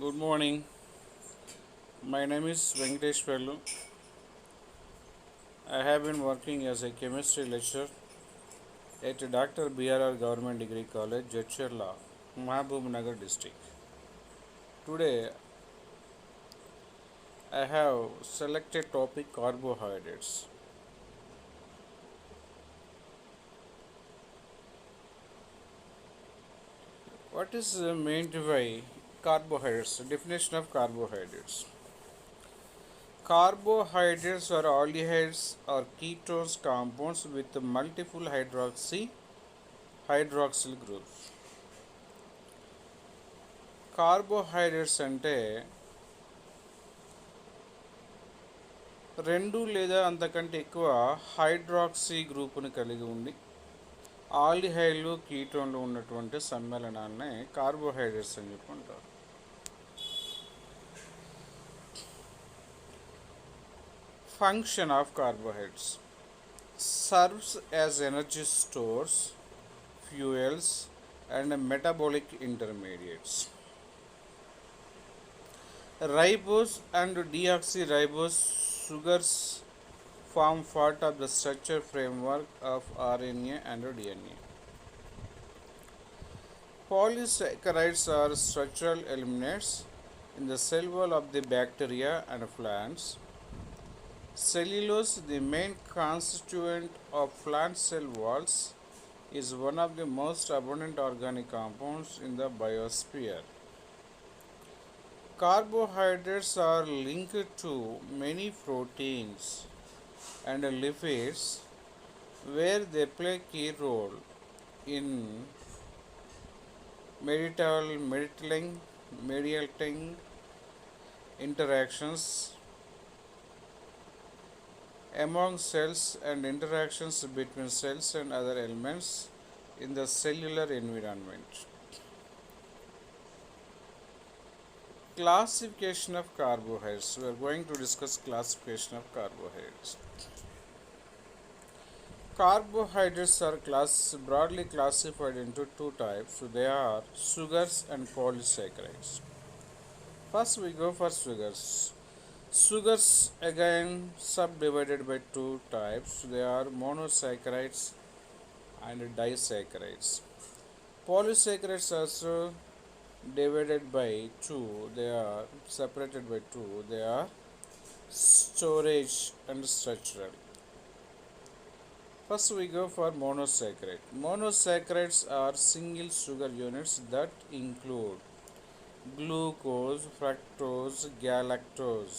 Good morning. My name is Venkatesh Vellu. I have been working as a chemistry lecturer at Dr. BRR Government Degree College, Jadcherla, Mahabubnagar district. Today, I have selected topic carbohydrates. What is meant by carbohydrates? Definition of carbohydrates. Carbohydrates are aldehydes or ketones compounds with multiple hydroxyl groups. Carbohydrates అంటే రెండు లేదా అంతకంటే ఎక్కువ hydroxy గ్రూపుని కలిగి ఉండి ఆల్డిహైడ్లు కీటోన్లు ఉన్నటువంటి సమ్మేళనాన్ని carbohydrates అని చెప్పుకుంటారు. Function of carbohydrates serves as energy stores, fuels and metabolic intermediates. Ribose and deoxyribose sugars form part of the structure framework of RNA and DNA. Polysaccharides are structural elements in the cell wall of the bacteria and plants. Cellulose, the main constituent of plant cell walls, is one of the most abundant organic compounds in the biosphere. Carbohydrates are linked to many proteins and lipids where they play key role in mediating interactions among cells and interactions between cells and other elements in the cellular environment. Classification of carbohydrates. We are going to discuss classification of carbohydrates. Carbohydrates are broadly classified into two types. So they are sugars and polysaccharides. First we go for sugars. Sugars again subdivided by two types. They are monosaccharides and disaccharides. Polysaccharides also divided by two, they are separated by two, they are storage and structural. First we go for monosaccharide. Monosaccharides are single sugar units that include glucose, fructose, galactose.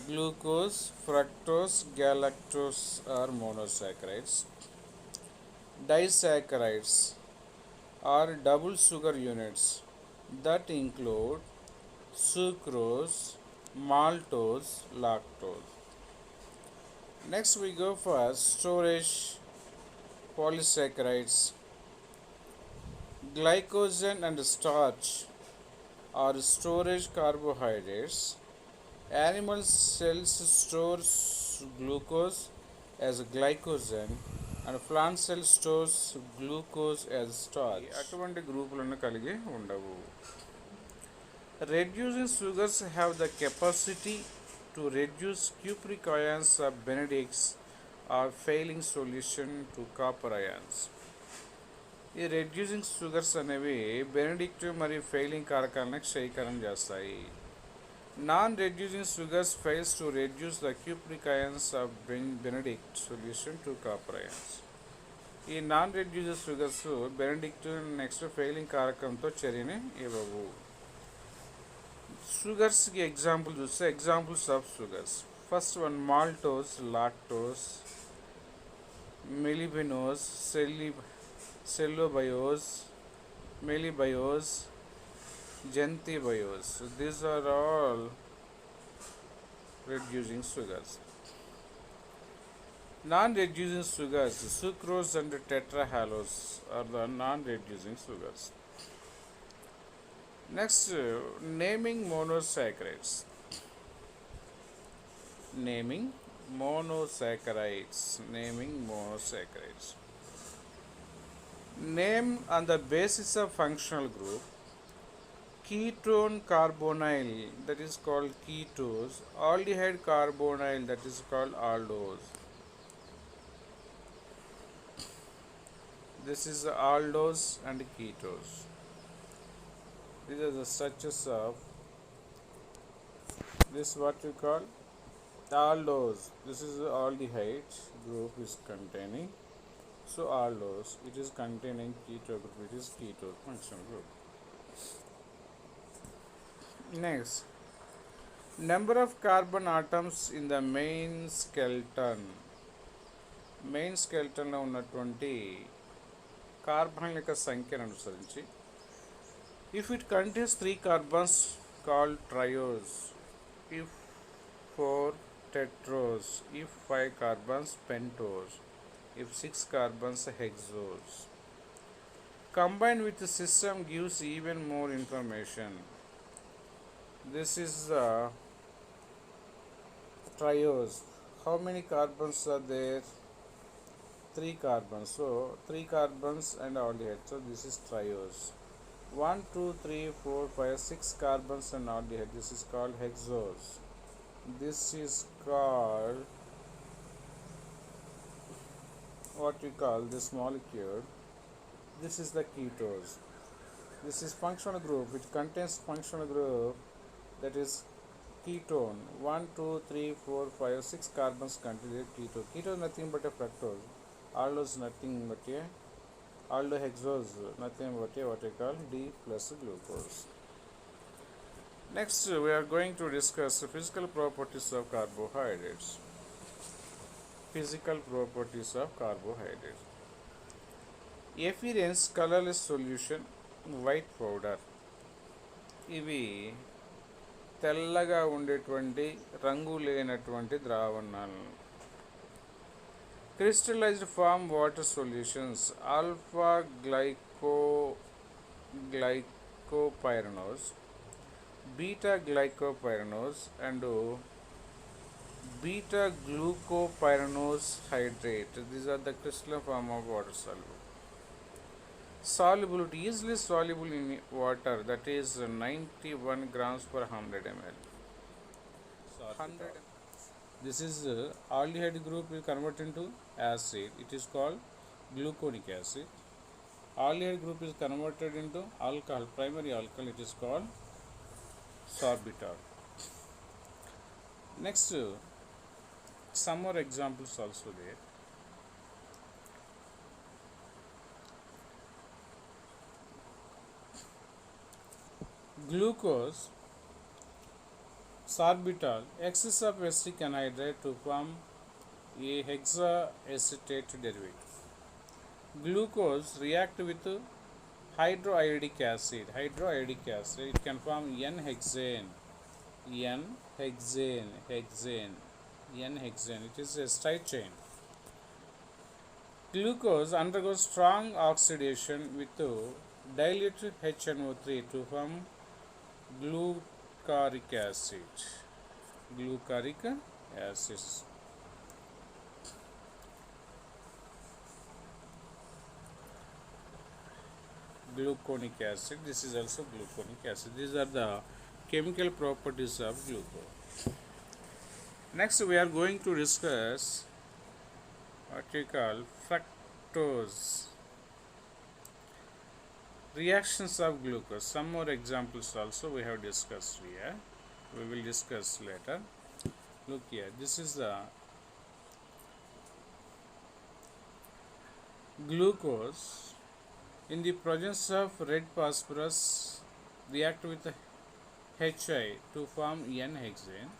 Glucose, fructose, galactose are monosaccharides. Disaccharides are double sugar units that include sucrose, maltose, lactose. Next we go for storage polysaccharides. Glycogen and starch are storage carbohydrates. Animal cells store glucose as glycogen and plant cell stores glucose as starch. అటువంటి గ్రూపులను కలిగి ఉండవు. Reducing sugars have the capacity to reduce cupric ions of benedicts or failing solution to copper ions. ఈ reducing sugars అనేవి Benedict మరియు failing కారకాలను క్షయీకరణ చేస్తాయి. Non-reducing sugars fails to reduce the cupric ions of benedict solution to copper ions. ఈ non reducing sugars Benedict next Fehling కారకంతో చర్యని ఇవ్వవు. షుగర్స్కి ఎగ్జాంపుల్ చూస్తే examples of sugars. First one maltose, lactose, melibiose, cellobiose, melibiose, genthibiose. These are all reducing sugars. Non-reducing sugars, sucrose and tetrahalose are the non-reducing sugars. Next, naming monosaccharides. Naming monosaccharides. Name on the basis of functional group. ketone carbonyl, that is called ketose. Aldehyde carbonyl, that is called aldose. This is aldose and ketose. These are the structures of this, what we call aldose. This is the aldehyde group is containing. So aldose, it is containing keto group, it is keto functional group. Next, number of carbon atoms in the main skeleton. Main స్కెల్టన్లో ఉన్నటువంటి carbon యొక్క సంఖ్యను అనుసరించి, if it contains 3 carbons called triose, if 4 tetrose, if 5 carbons pentose, if 6 carbons hexose. Combined with the system gives even more information. This is triose. How many carbons are there? 3 carbons. So 3 carbons and aldehyde. So this is triose. 1, 2, 3, 4, 5, 6 carbons and aldehyde. This is called hexose. This is called what we call this molecule. This is the ketose. This is functional group. It contains functional group, that is ketone. 1, 2, 3, 4, 5, 6 carbons contain ketone. Ketone is nothing but a fructose. Aldose nothing but a aldohexose, nothing but a what we call D plus glucose. Next, we are going to discuss the physical properties of carbohydrates. Physical properties of carbohydrates. Appearance, colorless solution, white powder. ఇవి తెల్లగా ఉండేటువంటి రంగు లేనటువంటి ద్రావణాలు. Crystallised form water solutions, alpha glucopyranose, beta glucopyranose and beta glucopyranose hydrate. These are the crystalline form of water soluble. Solubility, easily soluble in water, that is 91 grams per 100 ml. 100. This is aldehyde group will convert into acid. It is called gluconic acid. Aldehyde group is converted into alcohol, primary alcohol. It is called sorbitol. Next, some more examples also there. Glucose, sorbitol, excess of acetic anhydride to form a hexaacetate derivative. Glucose react with hydroiodic acid. Hydroiodic acid, it can form N-hexane. N-hexane. It is a straight chain. Glucose undergoes strong oxidation with dilute HNO3 to form glucaric acid. Glucaric acid. Gluconic acid. This is also gluconic acid. These are the chemical properties of glucose. Next, we are going to discuss what we call fructose. Reactions of glucose. Some more examples also we have discussed here. We will discuss later. Look here. This is the glucose. In the presence of red phosphorus, react with Hi to form N-hexane.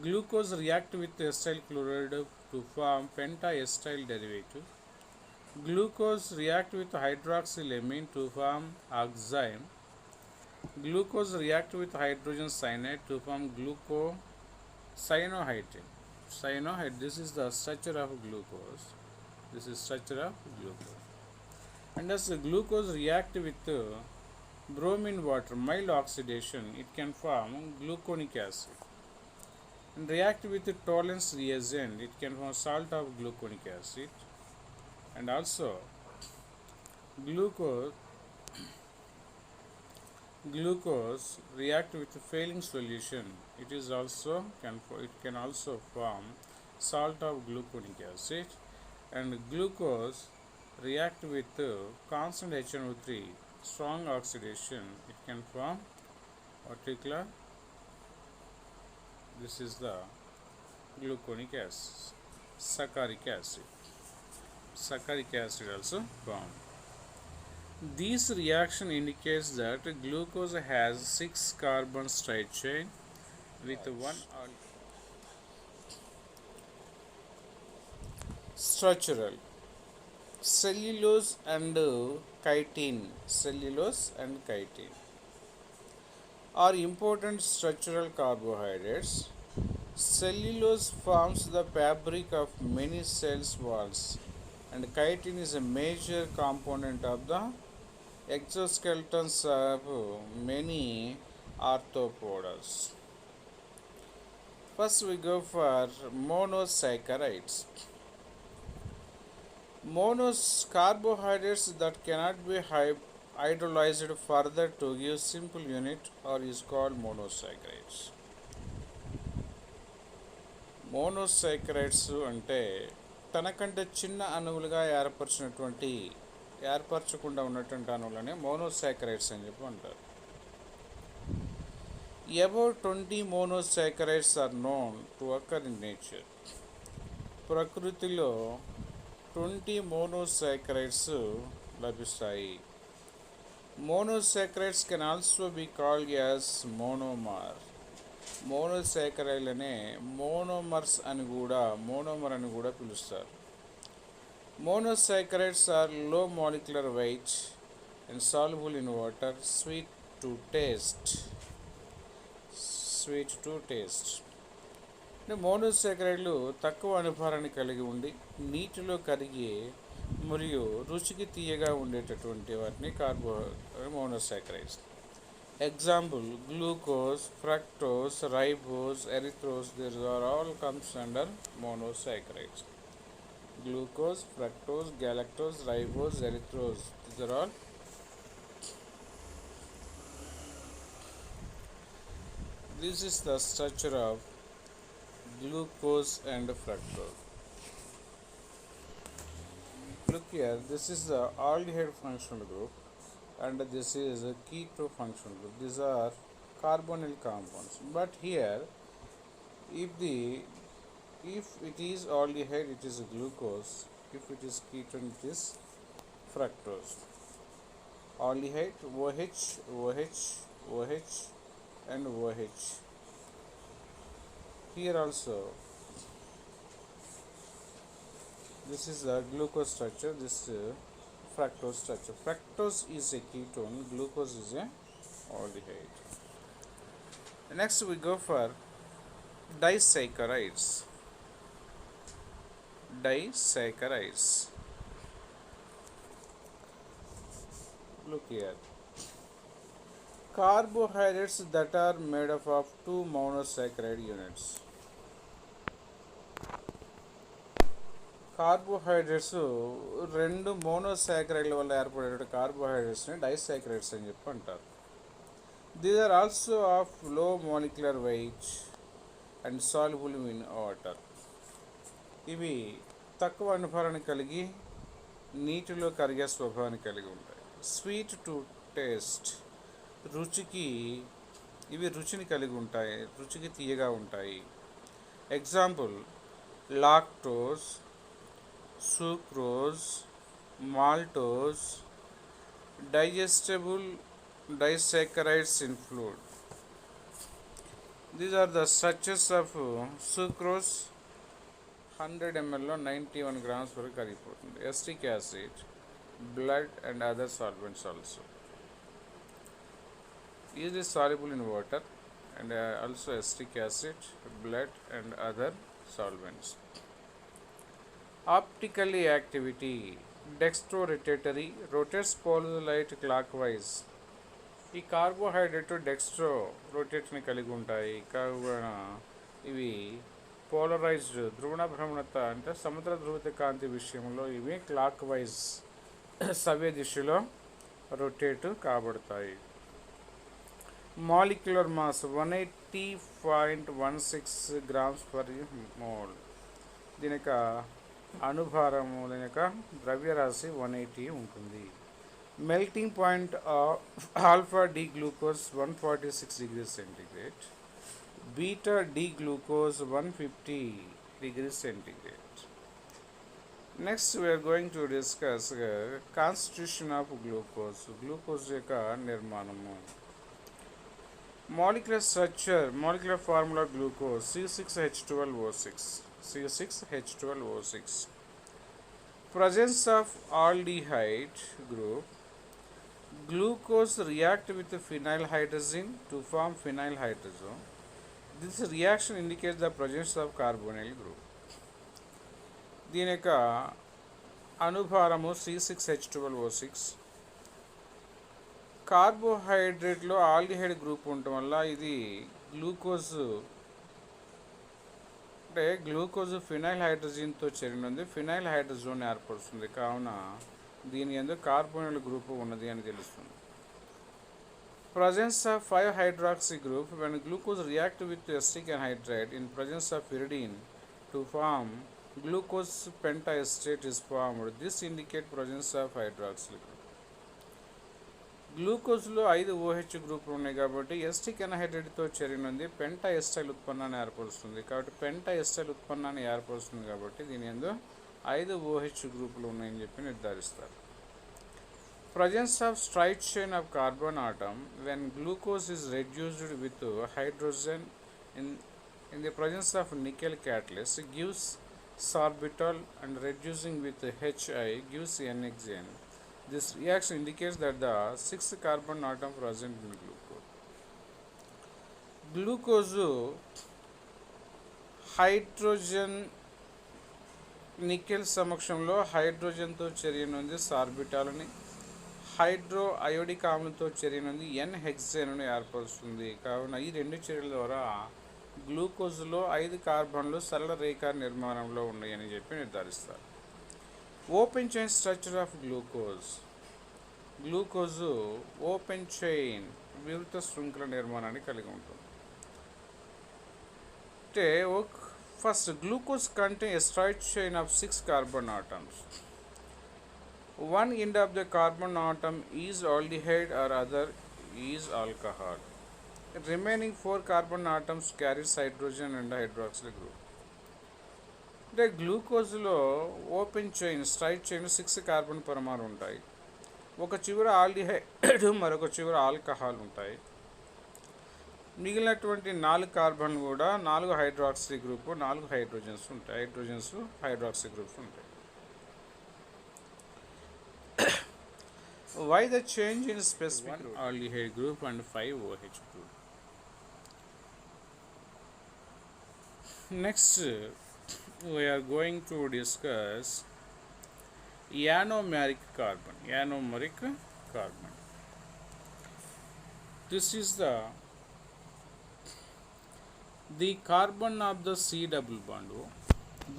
Glucose react with acyl chloride to form pentaecyl derivative. Glucose react with hydroxylamine to form oxime. Glucose react with hydrogen cyanide to form glucocyanohydrate. This is the structure of glucose. This is structure of glucose. And as the glucose react with bromine water, mild oxidation, it can form gluconic acid. And react with the tolerance reagent, it can form salt of gluconic acid. And also glucose glucose react with failing solution. It can also form salt of gluconic acid, and glucose react with constant HNO3 strong oxidation. It can form particular. This is the gluconic acid, saccharic acid. Saccharic acid also formed. This reaction indicates that glucose has 6 carbon straight chain with one structural cellulose and chitin. Cellulose and chitin are important structural carbohydrates. Cellulose forms the fabric of many cells walls, and chitin is a major component of the exoskeletons of many arthropods. First, we go for monosaccharides. Carbohydrates that cannot be hydrolyzed further to give simple unit or is called monosaccharides. Monosaccharides అంటే తనకంటే చిన్న అణువులుగా ఏర్పరచకుండా ఉన్నటువంటి అణువులనే monosaccharides అని చెప్పి అంటారు. About 20 monosaccharides are known to occur in nature. ప్రకృతిలో 20 monosaccharides లభిస్తాయి. Monosaccharides can also be called as monomer. మోనోసాకరైడ్లనే మోనోమర్ అని కూడా పిలుస్తారు. Monosaccharides are low molecular weight and soluble in water, sweet to taste. మోనోసాకరైడ్లు తక్కువ అనుభారాన్ని కలిగి ఉండి నీటిలో కరిగి మరియు రుచికి తీయగా ఉండేటటువంటి వాటిని monosaccharides. Example: glucose, fructose, ribose, erythrose. These are all comes under monosaccharides. Glucose, fructose, galactose, ribose, erythrose. These are all. This is the structure of glucose and fructose. Look here. This is the aldehyde functional group, and this is a keto functional group. These are carbonyl compounds. But here, if it is aldehyde, it is glucose. If it is ketone, it is fructose. Aldehyde, OH, OH, OH, and OH. Here also, this is the glucose structure. This fructose structure. Fructose is a ketone, glucose is a aldehyde. Next we go for disaccharides. Look here. Carbohydrates that are made up of 2 monosaccharide units. Carbohydrates 2 మోనోసాకరైడ్ల వల్ల ఏర్పడే కార్బోహైడ్రేట్స్ని disaccharides అని చెప్పి అంటారు. These are also of low molecular weight and soluble in water. ఇవి తక్కువ అనుభారాన్ని కలిగి నీటిలో కరిగే స్వభావాన్ని కలిగి ఉంటాయి. స్వీట్ టు టేస్ట్, రుచిని కలిగి ఉంటాయి, రుచికి తీయగా ఉంటాయి. Example: lactose, sucrose, maltose, digestible disaccharides in fluid. These are the structures of sucrose. 100 ml లో 91 grams వరకు కరిగిపోతుంది. Acetic acid, blood and other solvents also. It is soluble in water and also acetic acid, blood and other solvents. Optically activity: dextrorotatory, rotates polarized clockwise. ఈ carbohydrate Dextro రొటేట్ని కలిగి ఉంటాయి. కావున ఇవి polarised, ధ్రువణ భ్రమణత అంటే సముద్ర ధ్రువిత కాంతి విషయంలో ఇవి క్లాక్ వైజ్ సవ్య దిశలో rotate కాబడతాయి. Molecular mass 180.16 grams per mole. దీని యొక్క అణుభారము దీని యొక్క ద్రవ్యరాశి 180 ఉంటుంది. Melting point alpha D glucose 146 degrees centigrade, beta D glucose 150 degrees centigrade. Next we are going to discuss constitution of glucose. Glucose యొక్క నిర్మాణము. Molecular structure, molecular formula glucose C6H12O6. C6H12O6. Presence of aldehyde group. Glucose react with phenyl hydrazine to form phenyl hydrazone. This reaction indicates the presence of carbonyl group. దీని యొక్క అణుభారము C6H12O6. కార్బోహైడ్రేట్లో aldehyde group ఉండటం వల్ల ఇది glucose అంటే glucose phenyl హైడ్రోజన్తో చేరినది phenyl హైడ్రోజోన్ ఏర్పడుతుంది. కావున దీని యందు కార్బోనిల్ గ్రూపు ఉన్నది అని తెలుస్తుంది. Presence of 5 hydroxy group when glucose react with acetic anhydride in presence of pyridine to form glucose pentaestate is formed. This indicate presence of hydroxyl group. గ్లూకోజ్లో 5 OH గ్రూపులు ఉన్నాయి కాబట్టి ఎస్టిక్ ఎన్హైడ్రేట్తో చేరినది పెంటా ఎస్టైల్ ఉత్పన్నాన్ని ఏర్పరుస్తుంది. కాబట్టి పెంటా ఎస్టైల్ ఉత్పన్నాన్ని ఏర్పరుస్తుంది కాబట్టి దీని యందు 5 OH గ్రూపులు ఉన్నాయని చెప్పి నిర్ధారిస్తారు. Presence of straight chain of carbon atom when glucose is reduced with hydrogen in the presence of nickel catalyst gives sorbitol and reducing with Hi gives N-hexane. This reaction indicates that the 6th carbon atom present in glucose. Glucose hydrogen nickel సమక్షంలో హైడ్రోజన్తో చర్యనుంది సార్బిటాలని, hydro iodic ఆమ్లంతో చర్యనుంది ఎన్ హెక్సేన్ను ఏర్పరుస్తుంది. కావున ఈ రెండు చర్యల ద్వారా గ్లూకోజ్లో 5 కార్బన్లు సరళ రేఖ నిర్మాణంలో ఉన్నాయని చెప్పి నిర్ధారిస్తారు. Open chain structure of glucose. Glucose open chain వివృత శృంఖల నిర్మాణాన్ని కలిగి ఉంటుంది. అంటే first glucose contains a straight chain of 6 carbon atoms. One end of the carbon atom is aldehyde or other is alcohol. Remaining 4 carbon atoms carries hydrogen and hydroxyl group. అంటే గ్లూకోజ్లో open chain straight chain 6 carbon పరమాణులు ఉంటాయి. ఒక చివర aldehyde మరొక చివర alcohol ఉంటాయి. మిగిలినటువంటి 4 కార్బన్లు కూడా 4 హైడ్రాక్సీ గ్రూపు 4 హైడ్రోజన్స్ ఉంటాయి. హైడ్రాక్సీ గ్రూప్స్ ఉంటాయి. Why the change in specific aldehyde group and 5 OH group? Next we are going to discuss anomeric carbon. This is the carbon of the C double bond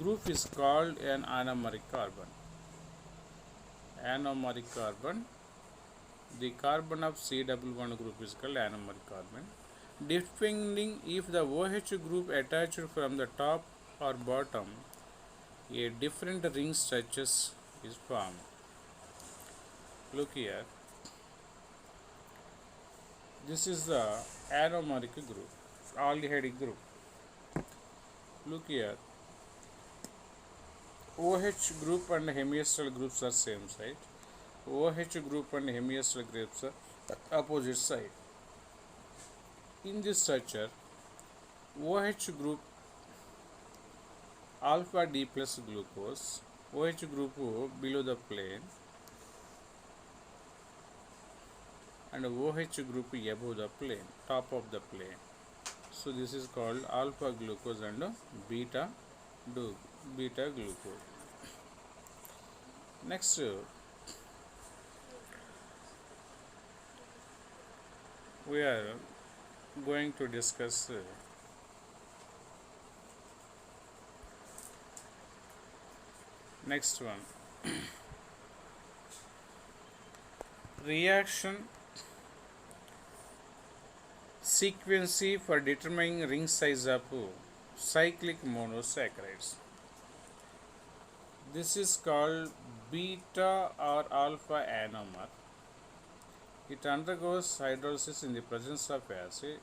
group is called an anomeric carbon. The carbon of C double bond group is called anomeric carbon. Depending if the OH group attached from the top or bottom, a different ring structures is formed. Look here. This is the anomeric group, aldehyde group. Look here. OH group and hemiasteral groups are same side. OH group and hemiasteral groups are opposite side. In this structure, OH group alpha D plus glucose, OH group below the plane and OH group above the plane, top of the plane. So this is called alpha glucose and beta glucose. Next we are going to discuss next one. Reaction sequence for determining ring size of cyclic monosaccharides. This is called beta or alpha anomer. It undergoes hydrolysis in the presence of acid.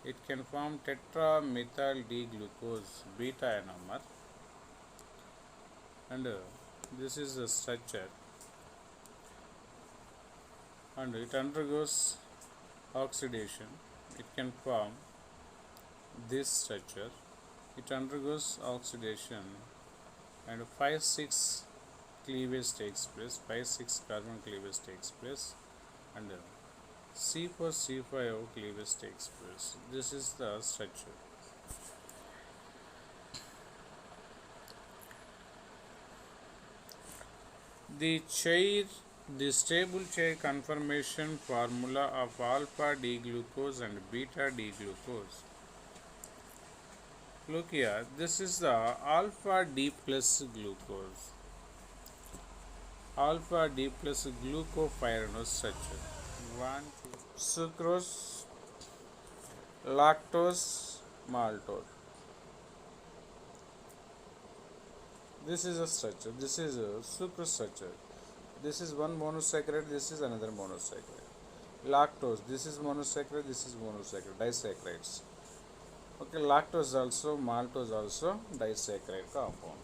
It can form tetramethyl D-glucose beta anomer, and this is the structure, and it undergoes oxidation. It can form this structure. It undergoes oxidation and 5,6 cleavage takes place, 5,6 carbon cleavage takes place, and C4C5 cleavage takes place. This is the structure. The stable chair conformation formula of alpha D glucose and beta D glucose. Look here, this is the alpha D plus glucose. Alpha D plus glucopyranose structure. 1, 2. Sucrose, lactose, maltose. This is a structure. This is a sucrose structure. This is one monosaccharide. This is another monosaccharide. Lactose. This is monosaccharide. This is monosaccharide. Disaccharides. Okay, lactose also, maltose also disaccharide compound.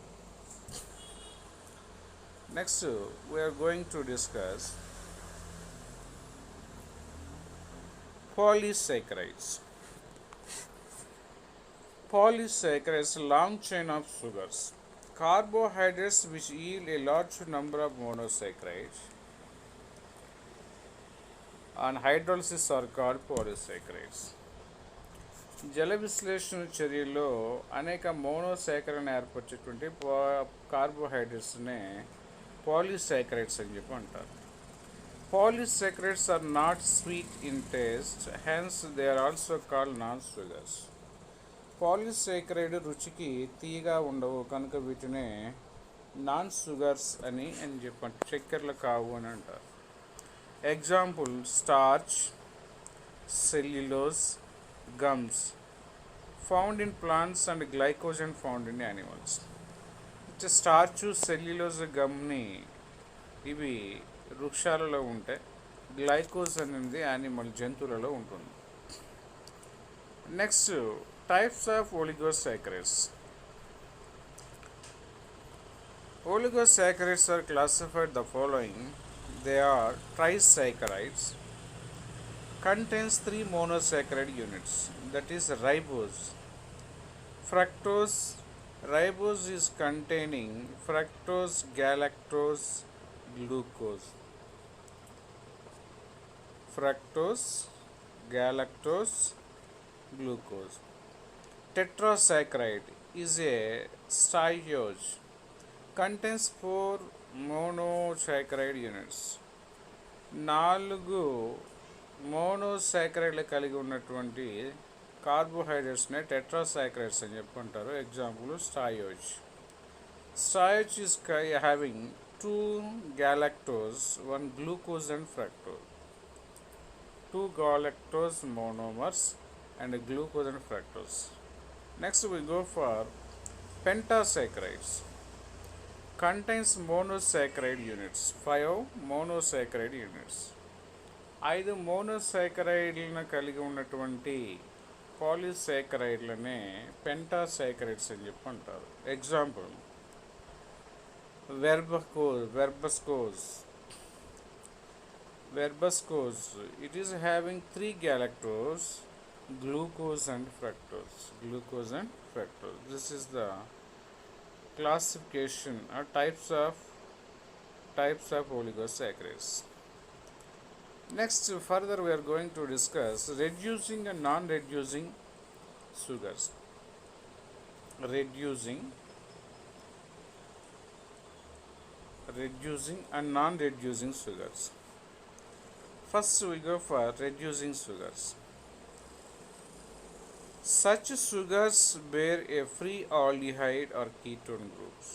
Next, we are going to discuss polysaccharides. Polysaccharides, long chain of sugars. Carbohydrates which yield a large number of monosaccharides on hydrolysis are called polysaccharides. జల విశ్లేషణ చర్యలో అనేక మోనోసాకరైడ్లను ఏర్పరిచేటువంటి కార్బోహైడ్రేట్స్నే polysaccharides అని చెప్పి అంటారు. Polysaccharides are not sweet in taste, hence they are also called non-sugars. Polysaccharide రుచికి తీయగా ఉండవు కనుక వీటినే నాన్ షుగర్స్ అని చెప్పండి, చక్కెరలు కావు అని అంటారు. Example starch, cellulose, gums found in plants and glycogen found in animals. Starch, cellulose, గమ్ని ఇవి వృక్షాలలో ఉంటాయి. గ్లైకోజ్ అనేది యానిమల్ జంతువులలో ఉంటుంది. Next, types of oligosaccharides. Oligosaccharides are classified the following. They are trisaccharides. Contains 3 monosaccharide units, that is ribose. Fructose. Ribose is containing fructose, galactose, glucose. Fructose, galactose, glucose. Tetrasaccharide is a styrose. Contains 4 monosaccharide units. 4 మోనోసాకరైడ్లు కలిగి ఉన్నటువంటి కార్బోహైడ్రేట్స్నే tetrasaccharides అని చెప్పుకుంటారు. Example stachyose. Stachyose is having 2 galactose, 1 glucose and fructose. 2 galactose monomers and glucose and fructose. Next we go for pentasaccharides. Contains monosaccharide units, 5 monosaccharide units. 5 మోనోసాకరైడ్లను కలిగి ఉన్నటువంటి పాలీసాకరైడ్లనే పెంటాసాకరైడ్స్ అని చెప్పి అంటారు. Example verbascose. It is having 3 galactose, glucose and fructose. This is the classification or types of oligosaccharides. Next, further we are going to discuss reducing and non-reducing sugars. Reducing and non-reducing sugars. First we go for reducing sugars. Such sugars bear a free aldehyde or ketone groups.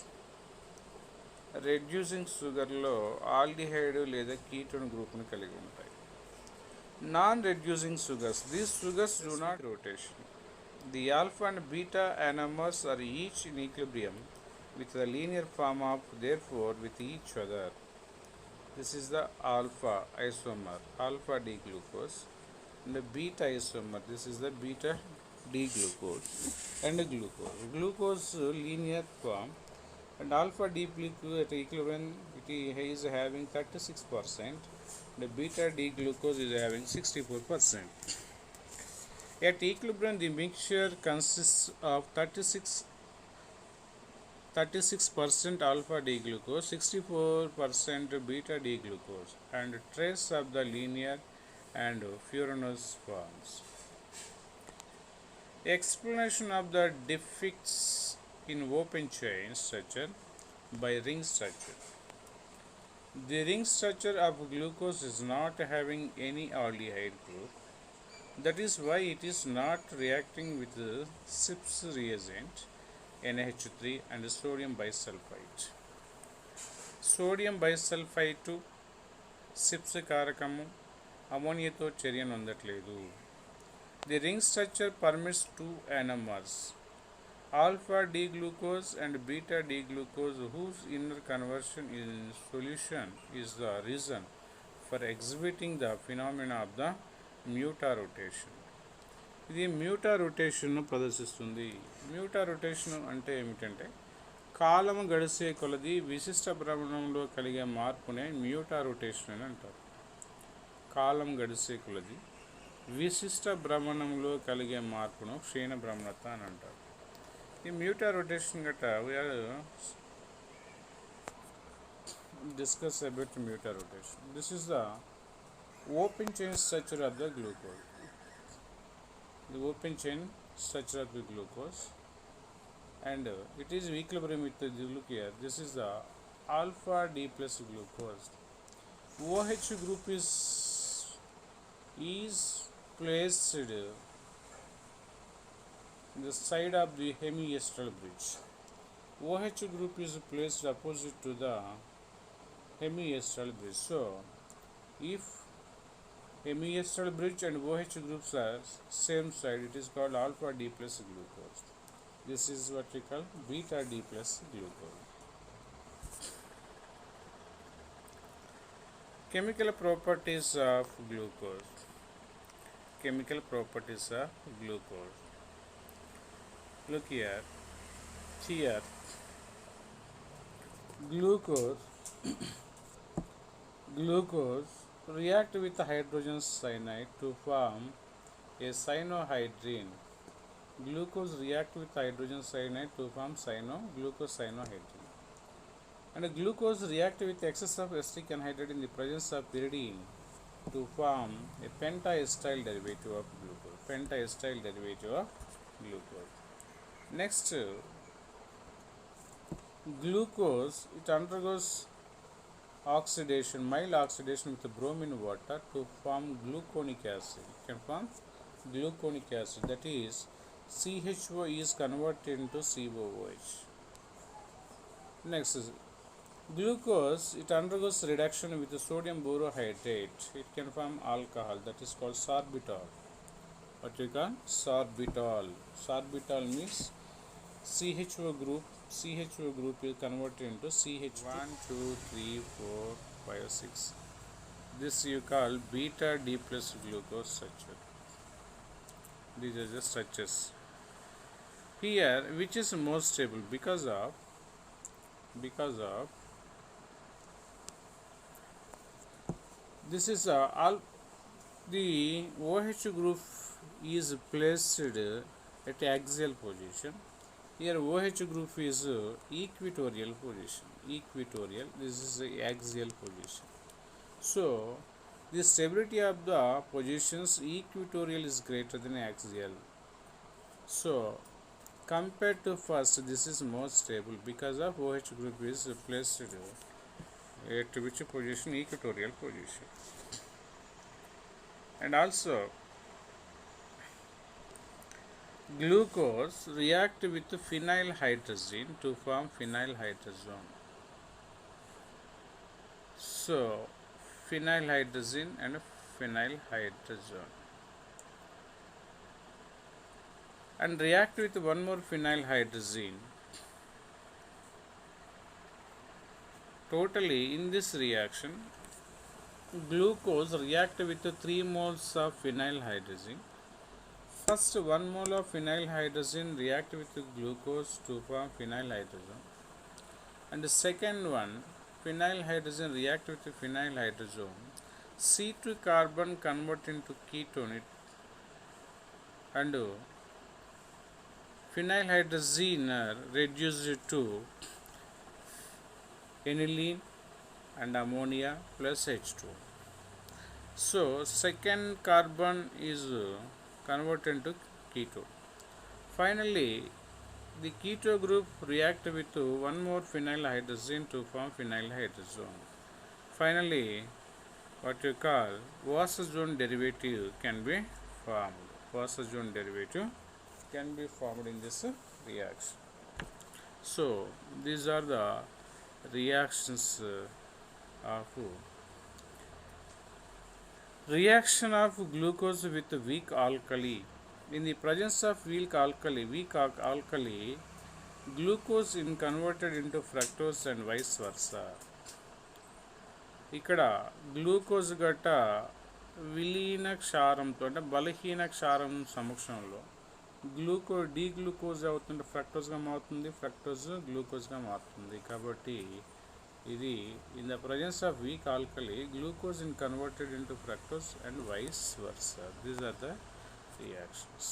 Reducing షుగర్లో aldehyde లేదా ketone గ్రూప్ని కలిగి ఉంటాయి. Non-reducing sugars. These sugars do not rotation. The alpha and beta anomers are each in equilibrium with the linear form of therefore with each other. This is the alpha isomer, alpha D glucose, and the beta isomer. This is the beta D glucose and glucose. Glucose linear form and alpha D glucose at equilibrium it is having 36%. The beta D glucose is having 64%. At equilibrium, the mixture consists of 36% alpha D glucose, 64% beta D glucose, and trace of the linear and furanous forms. Explanation of the defects in open chain structure by ring structure. The ring structure of glucose is not having any aldehyde group. That is why it is not reacting with the SIPS reagent NH3 and sodium bisulfite. Sodium bisulfite SIPS కారకము అమోనియాతో చర్యను అందట్లేదు. The ring structure permits two anomers, alpha D glucose and beta D glucose, whose inner conversion in solution is the reason for exhibiting the phenomena of the mutarotation. ఇది మ్యూటా రొటేషన్ను ప్రదర్శిస్తుంది. మ్యూటా rotation అంటే ఏమిటంటే కాలము గడిసే కొలది విశిష్ట భ్రమణంలో కలిగే మార్పునే మ్యూటా రొటేషన్ అని అంటారు. కాలం గడిసే కొలది విశిష్ట భ్రమణంలో కలిగే మార్పును క్షీణ భ్రమణత అని అంటారు. ఈ మ్యూటా రొటేషన్ గట్ట we are discuss about mutarotation. This is the open chain structure of the glucose. The open chain structure of the glucose, and it is equilibrium with the look here. This is the alpha D plus glucose. OH group is placed in the side of the hemiestral bridge. OH group is placed opposite to the hemiestral bridge. So, if hemiestral bridge and OH groups are same side, it is called alpha D plus glucose. This is what we call beta D plus glucose. Chemical properties of glucose. Chemical properties of glucose. Look here. Here, glucose react with hydrogen cyanide to form a cyanohydrin. Glucose react with hydrogen cyanide to form glucocyanohydrin. And glucose react with excess of acetic anhydride in the presence of pyridine to form a pentaestyl derivative of glucose. Pentaestyl derivative of glucose. Next, glucose, it undergoes oxidation, mild oxidation with bromine water to form gluconic acid. It can form gluconic acid, that is CHO is converted into COOH. Next is glucose, it undergoes reduction with sodium borohydrate. It can form alcohol, that is called sorbitol. What we call sorbitol. Sorbitol means CHO group is converted into CH. 1, 2, 3, 4, 5, 6. This you call beta D plus glucose structure. These are the structures. Here, which is more stable because of this is the OH group is placed at axial position. Here OH group is equatorial position. This is the axial position. So the stability of the positions equatorial is greater than axial. So compared to first, this is more stable because of OH group is placed at which position? Equatorial position. And also glucose react with phenyl hydrazine to form phenyl hydrazone. So phenyl hydrazine and phenyl hydrazone and react with one more phenyl hydrazine. Totally, in this reaction, glucose react with 3 moles of phenyl hydrazine. First, 1 mole of phenyl hydrazine react with glucose to form phenyl hydrazone, and the second one, phenyl hydrazine react with phenyl hydrazone. C2 carbon convert into ketone and phenyl hydrazine are reduced to aniline and ammonia plus H2. So second carbon is converted into ketone. Finally, the keto group react with one more phenyl hydrazine to form phenyl hydrazone. Finally, what you call Wasserzoon derivative can be formed. Wasserzoon derivative can be formed in this reaction. So these are the reactions of reaction of glucose with weak alkali. In the presence of weak alkali, glucose is converted into fructose and vice versa. ఇక్కడ glucose గట్ట విలీన క్షారంతో అంటే బలహీన క్షారం సమక్షంలో డీగ్లూకోజ్ అవుతుంటే ఫ్రక్టోజ్గా మారుతుంది, fructose గ్లూకోజ్గా మారుతుంది. కాబట్టి ఇది in the presence of weak alkali glucose in converted into fructose and vice versa. These are the reactions.